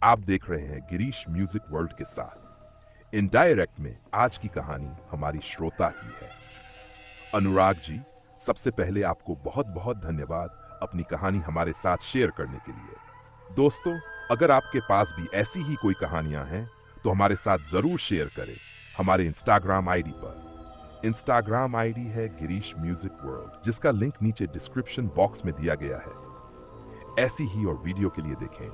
आप देख रहे हैं गिरीश म्यूजिक वर्ल्ड के साथ। इनडायरेक्ट में आज की कहानी हमारी श्रोता की है। अनुराग जी, सबसे पहले आपको बहुत बहुत धन्यवाद अपनी कहानी हमारे साथ शेयर करने के लिए। दोस्तों, अगर आपके पास भी ऐसी ही कोई कहानियां हैं तो हमारे साथ जरूर शेयर करें हमारे इंस्टाग्राम आईडी पर। इंस्टाग्राम आईडी है गिरीश म्यूजिक वर्ल्ड, जिसका लिंक नीचे डिस्क्रिप्शन बॉक्स में दिया गया है। ऐसी ही और वीडियो के लिए देखें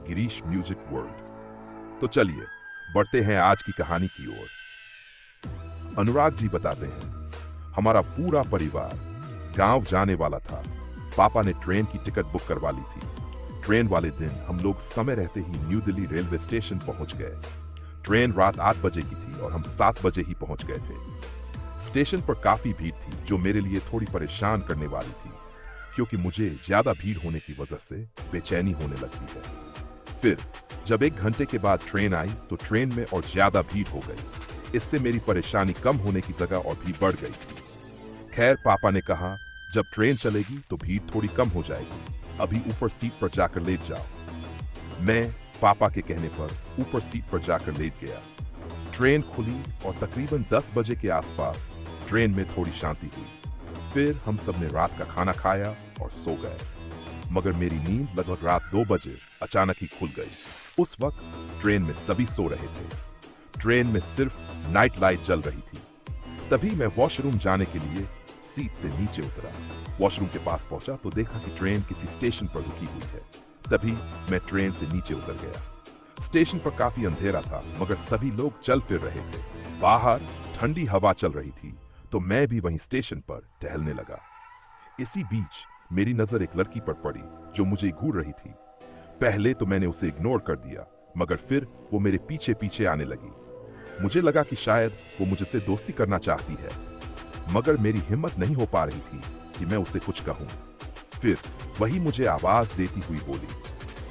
गिरीश म्यूजिक वर्ल्ड। तो चलिए बढ़ते हैं आज की कहानी की ओर। अनुराग जी बताते हैं, हमारा पूरा परिवार गांव जाने वाला था। पापा ने ट्रेन की टिकट बुक करवा ली थी। ट्रेन वाले दिन हम लोग समय रहते ही न्यू दिल्ली रेलवे स्टेशन पहुंच गए। ट्रेन रात 8 बजे की थी और हम 7 बजे ही पहुंच गए थे। स्टेशन पर काफी भीड़ थी, जो मेरे लिए थोड़ी परेशान करने वाली थी, क्योंकि मुझे ज्यादा भीड़ होने की वजह से बेचैनी होने लगती है। फिर जब 1 घंटे के बाद ट्रेन आई तो ट्रेन में और ज्यादा भीड़ हो गई। इससे मेरी परेशानी कम होने की जगह और भी बढ़ गई थी। खैर, पापा ने कहा जब ट्रेन चलेगी तो भीड़ थोड़ी कम हो जाएगी, अभी ऊपर सीट पर जाकर लेट जाओ। मैं पापा के कहने पर ऊपर सीट पर जाकर लेट गया। ट्रेन खुली और तकरीबन 10 बजे के आसपास ट्रेन में थोड़ी शांति हुई। फिर हम सब ने रात का खाना खाया और सो गए। मगर मेरी नींद लगभग रात 2 बजे अचानक ही खुल गई। उस वक्त ट्रेन में सभी सो रहे थे। ट्रेन में सिर्फ नाइट लाइट जल रही थी। तभी मैं वॉशरूम जाने के लिए सीट से नीचे उतरा। वॉशरूम के पास पहुंचा तो देखा कि ट्रेन किसी स्टेशन पर रुकी हुई है। तभी मैं ट्रेन से नीचे उतर गया। स्टेशन पर काफी अंधेरा था, मगर सभी लोग चल फिर रहे थे। बाहर ठंडी हवा चल रही थी, तो मैं भी वहीं स्टेशन पर टहलने लगा। इसी बीच मेरी नजर एक लड़की पर पड़ी जो मुझे घूर रही थी। पहले तो मैंने उसे इग्नोर कर दिया, मगर फिर वो मेरे पीछे पीछे आने लगी। मुझे लगा कि शायद वो मुझसे दोस्ती करना चाहती है, मगर मेरी हिम्मत नहीं हो पा रही थी कि मैं उसे कुछ कहूं। फिर वही मुझे आवाज देती हुई बोली,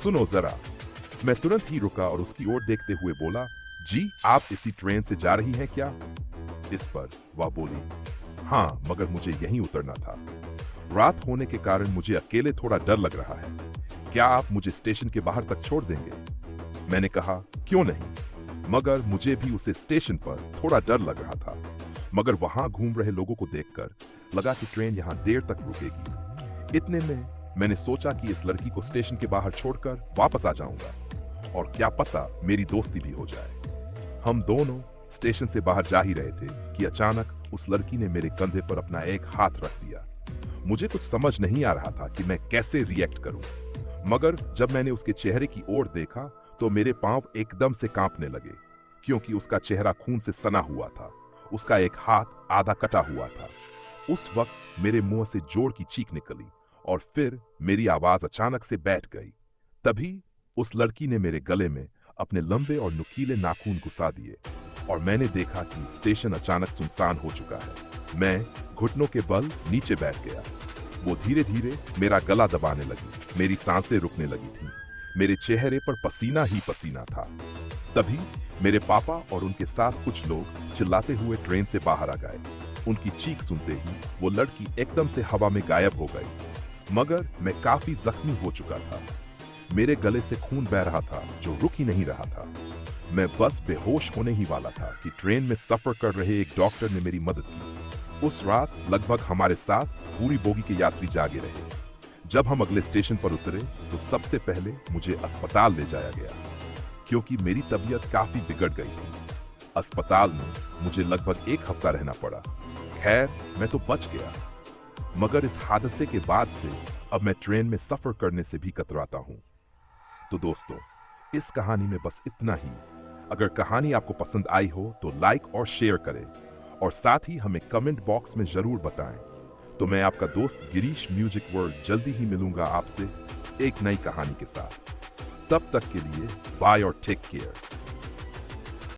सुनो जरा। मैं तुरंत ही रुका और उसकी ओर देखते हुए बोला, जी आप इसी ट्रेन से जा रही हैं क्या? इस पर वह बोली, हाँ, मगर मुझे यहीं उतरना था। रात होने के कारण मुझे अकेले थोड़ा डर लग रहा है। क्या आप मुझे स्टेशन के बाहर तक छोड़ देंगे? मैंने कहा, क्यों नहीं, मगर मुझे भी उसे स्टेशन पर थोड़ा डर लग रहा था। मगर वहां घूम रहे लोगों को देखकर लगा कि ट्रेन यहां देर तक रुकेगी। इतने में मैंने सोचा कि इस लड़की को स्टेशन के बाहर छोड़कर वापस आ जाऊंगा और क्या पता मेरी दोस्ती भी हो जाए। हम दोनों स्टेशन से बाहर जा ही रहे थे कि अचानक उस लड़की ने मेरे कंधे पर अपना एक हाथ रख दिया। मुझे कुछ समझ नहीं आ रहा था कि मैं कैसे रिएक्ट करूं, मगर जब मैंने उसके चेहरे की ओर देखा तो मेरे पांव एकदम से कांपने लगे, क्योंकि उसका चेहरा खून से सना हुआ था। उसका एक हाथ आधा कटा हुआ था। उस वक्त मेरे मुंह से जोर की चीख निकली और फिर मेरी आवाज अचानक से बैठ गई। तभी उस लड़की ने मेरे गले में अपने लंबे और नुकीले नाखून घुसा दिए और मैंने देखा कि स्टेशन अचानक सुनसान हो चुका है। मैं घुटनों के बल नीचे बैठ गया। वो धीरे धीरे मेरा गला दबाने लगी। मेरी सांसें रुकने लगी थी। मेरे चेहरे पर पसीना ही पसीना था। तभी मेरे पापा और उनके साथ कुछ लोग चिल्लाते हुए ट्रेन से बाहर आ गए। उनकी चीख सुनते ही वो लड़की एकदम से हवा में गायब हो गई। मगर मैं काफी जख्मी हो चुका था। मेरे गले से खून बह रहा था जो रुक ही नहीं रहा था। मैं बस बेहोश होने ही वाला था कि ट्रेन में सफर कर रहे एक डॉक्टर ने मेरी मदद की। उस रात लगभग हमारे साथ पूरी बोगी के यात्री जागे रहे। जब हम अगले स्टेशन पर उतरे तो सबसे पहले मुझे अस्पताल ले जाया गया, क्योंकि मेरी तबीयत काफी बिगड़ गई थी। अस्पताल में मुझे लगभग 1 हफ्ता रहना पड़ा। खैर, मैं तो बच गया, मगर इस हादसे के बाद से अब मैं ट्रेन में सफर करने से भी कतराता हूं। तो दोस्तों, इस कहानी में बस इतना ही। अगर कहानी आपको पसंद आई हो तो लाइक और शेयर करें और साथ ही हमें कमेंट बॉक्स में जरूर बताएं। तो मैं आपका दोस्त गिरीश म्यूजिक वर्ल्ड जल्दी ही मिलूंगा आपसे एक नई कहानी के साथ। तब तक के लिए बाय और टेक केयर।